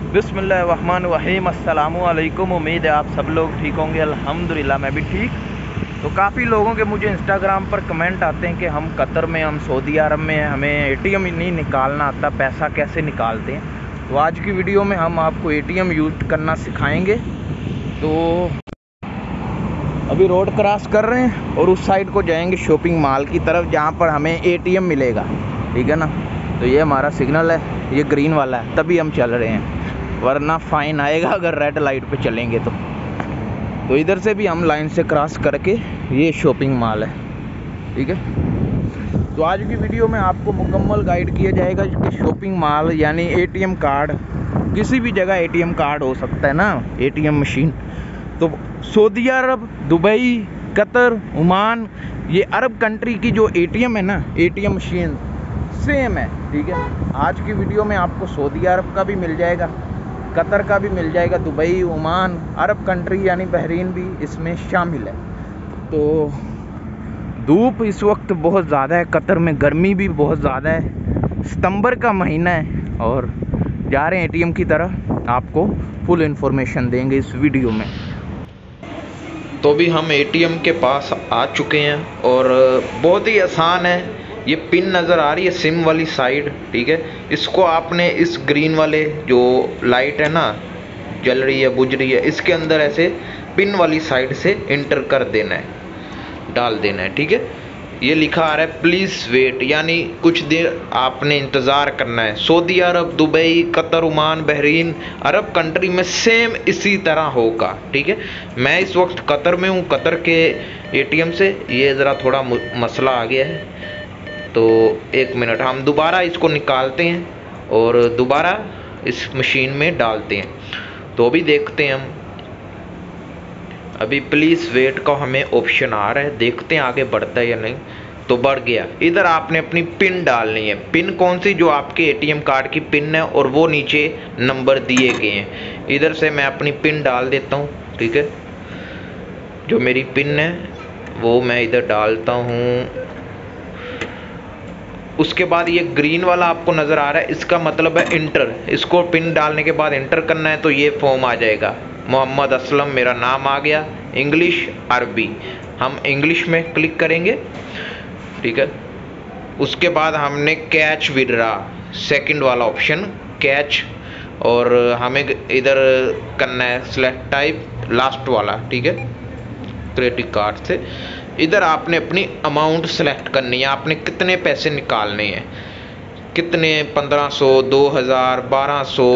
बिस्मिल्लाहिर्रहमानिर्रहीम। अस्सलामु अलैकुम। उम्मीद है आप सब लोग ठीक होंगे। अल्हम्दुलिल्लाह मैं भी ठीक। तो काफ़ी लोगों के मुझे इंस्टाग्राम पर कमेंट आते हैं कि हम कतर में, हम सऊदी अरब में, हमें एटीएम नहीं निकालना आता, पैसा कैसे निकालते हैं। तो आज की वीडियो में हम आपको एटीएम यूज़ करना सिखाएंगे। तो अभी रोड क्रॉस कर रहे हैं और उस साइड को जाएंगे शॉपिंग मॉल की तरफ, जहाँ पर हमें एटीएम मिलेगा। ठीक है ना। तो ये हमारा सिग्नल है, ये ग्रीन वाला है, तभी हम चल रहे हैं, वरना फ़ाइन आएगा अगर रेड लाइट पे चलेंगे तो इधर से भी हम लाइन से क्रॉस करके, ये शॉपिंग मॉल है। ठीक है। तो आज की वीडियो में आपको मुकम्मल गाइड किया जाएगा कि शॉपिंग मॉल यानी एटीएम कार्ड, किसी भी जगह एटीएम कार्ड हो सकता है ना, एटीएम मशीन। तो सऊदी अरब, दुबई, कतर, ओमान, ये अरब कंट्री की जो एटीएम है ना, एटीएम मशीन सेम है। ठीक है। आज की वीडियो में आपको सऊदी अरब का भी मिल जाएगा, कतर का भी मिल जाएगा, दुबई, ओमान, अरब कंट्री यानी बहरीन भी इसमें शामिल है। तो धूप इस वक्त बहुत ज़्यादा है, कतर में गर्मी भी बहुत ज़्यादा है, सितंबर का महीना है और जा रहे हैं एटीएम की तरह। आपको फुल इन्फॉर्मेशन देंगे इस वीडियो में। तो भी हम एटीएम के पास आ चुके हैं और बहुत ही आसान है। ये पिन नज़र आ रही है सिम वाली साइड, ठीक है। इसको आपने इस ग्रीन वाले जो लाइट है ना, जल रही है बुझ रही है, इसके अंदर ऐसे पिन वाली साइड से इंटर कर देना है, डाल देना है। ठीक है। ये लिखा आ रहा है प्लीज़ वेट, यानी कुछ देर आपने इंतज़ार करना है। सऊदी अरब, Dubai, Qatar, Oman, Bahrain, Arab country में सेम इसी तरह होगा। ठीक है। मैं इस वक्त कतर में हूँ, कतर के एटीएम से ये ज़रा थोड़ा मसला आ गया है, तो एक मिनट, हम दोबारा इसको निकालते हैं और दोबारा इस मशीन में डालते हैं। तो अभी देखते हैं हम, अभी प्लीज़ वेट का हमें ऑप्शन आ रहा है, देखते हैं आगे बढ़ता है या नहीं। तो बढ़ गया। इधर आपने अपनी पिन डालनी है। पिन कौन सी? जो आपके एटीएम कार्ड की पिन है और वो नीचे नंबर दिए गए हैं। इधर से मैं अपनी पिन डाल देता हूँ। ठीक है। जो मेरी पिन है वो मैं इधर डालता हूँ। उसके बाद ये ग्रीन वाला आपको नज़र आ रहा है, इसका मतलब है इंटर। इसको पिन डालने के बाद इंटर करना है तो ये फॉर्म आ जाएगा। मोहम्मद असलम मेरा नाम आ गया, इंग्लिश, अरबी। हम इंग्लिश में क्लिक करेंगे। ठीक है। उसके बाद हमने कैच विड्रा, सेकंड वाला ऑप्शन कैच, और हमें इधर करना है सेलेक्ट टाइप, लास्ट वाला। ठीक है। क्रेडिट कार्ड से इधर आपने अपनी अमाउंट सेलेक्ट करनी है, आपने कितने पैसे निकालने हैं, कितने, 1500, 2000, 1200,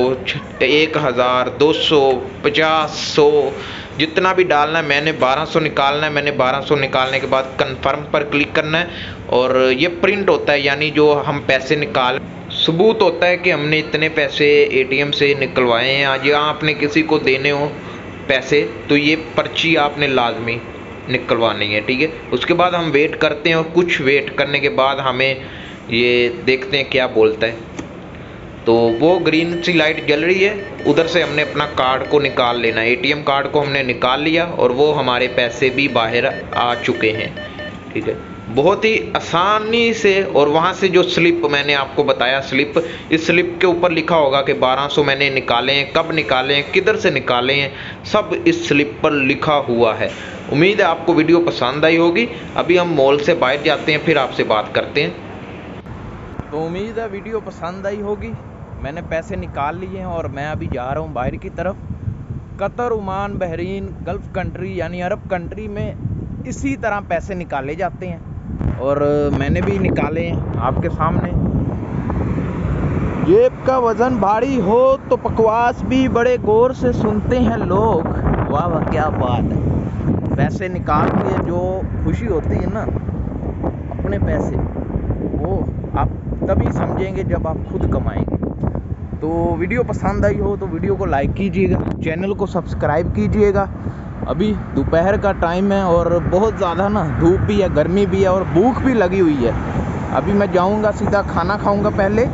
1000, 200, 50, 100, जितना भी डालना है। मैंने 1200 निकालना है। मैंने 1200 निकालने के बाद कंफर्म पर क्लिक करना है और ये प्रिंट होता है, यानी जो हम पैसे निकाल, सबूत होता है कि हमने इतने पैसे एटीएम से निकलवाए हैं। आज यहाँ आपने किसी को देने हो पैसे तो ये पर्ची आपने लाजमी निकलवानी है। ठीक है। उसके बाद हम वेट करते हैं और कुछ वेट करने के बाद हमें ये देखते हैं क्या बोलता है। तो वो ग्रीन सी लाइट जल रही है, उधर से हमने अपना कार्ड को निकाल लेना है। एटीएम कार्ड को हमने निकाल लिया और वो हमारे पैसे भी बाहर आ चुके हैं। ठीक है। बहुत ही आसानी से। और वहाँ से जो स्लिप मैंने आपको बताया, स्लिप, इस स्लिप के ऊपर लिखा होगा कि 1200 मैंने निकाले हैं, कब निकाले हैं, किधर से निकाले हैं, सब इस स्लिप पर लिखा हुआ है। उम्मीद है आपको वीडियो पसंद आई होगी। अभी हम मॉल से बाहर जाते हैं, फिर आपसे बात करते हैं। तो उम्मीद है वीडियो पसंद आई होगी। मैंने पैसे निकाल लिए हैं और मैं अभी जा रहा हूँ बाहर की तरफ। Qatar, Oman, Bahrain, gulf country यानी अरब कंट्री में इसी तरह पैसे निकाले जाते हैं और मैंने भी निकाले हैं आपके सामने। जेब का वज़न भारी हो तो बकवास भी बड़े गौर से सुनते हैं लोग। वाह वाह, क्या बात है। पैसे निकाल के जो खुशी होती है ना, अपने पैसे, वो आप तभी समझेंगे जब आप खुद कमाएंगे। तो वीडियो पसंद आई हो तो वीडियो को लाइक कीजिएगा, चैनल को सब्सक्राइब कीजिएगा। अभी दोपहर का टाइम है और बहुत ज़्यादा ना धूप भी है, गर्मी भी है और भूख भी लगी हुई है। अभी मैं जाऊंगा, सीधा खाना खाऊंगा पहले,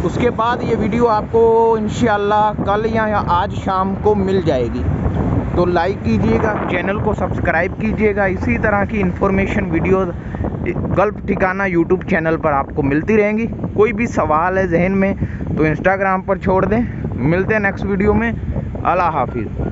उसके बाद ये वीडियो आपको इंशाल्लाह कल या आज शाम को मिल जाएगी। तो लाइक कीजिएगा, चैनल को सब्सक्राइब कीजिएगा। इसी तरह की इन्फॉर्मेशन वीडियो गल्फ ठिकाना यूट्यूब चैनल पर आपको मिलती रहेंगी। कोई भी सवाल है जहन में तो इंस्टाग्राम पर छोड़ दें, मिलते हैं नेक्स्ट वीडियो में। अल्लाह हाफिज़।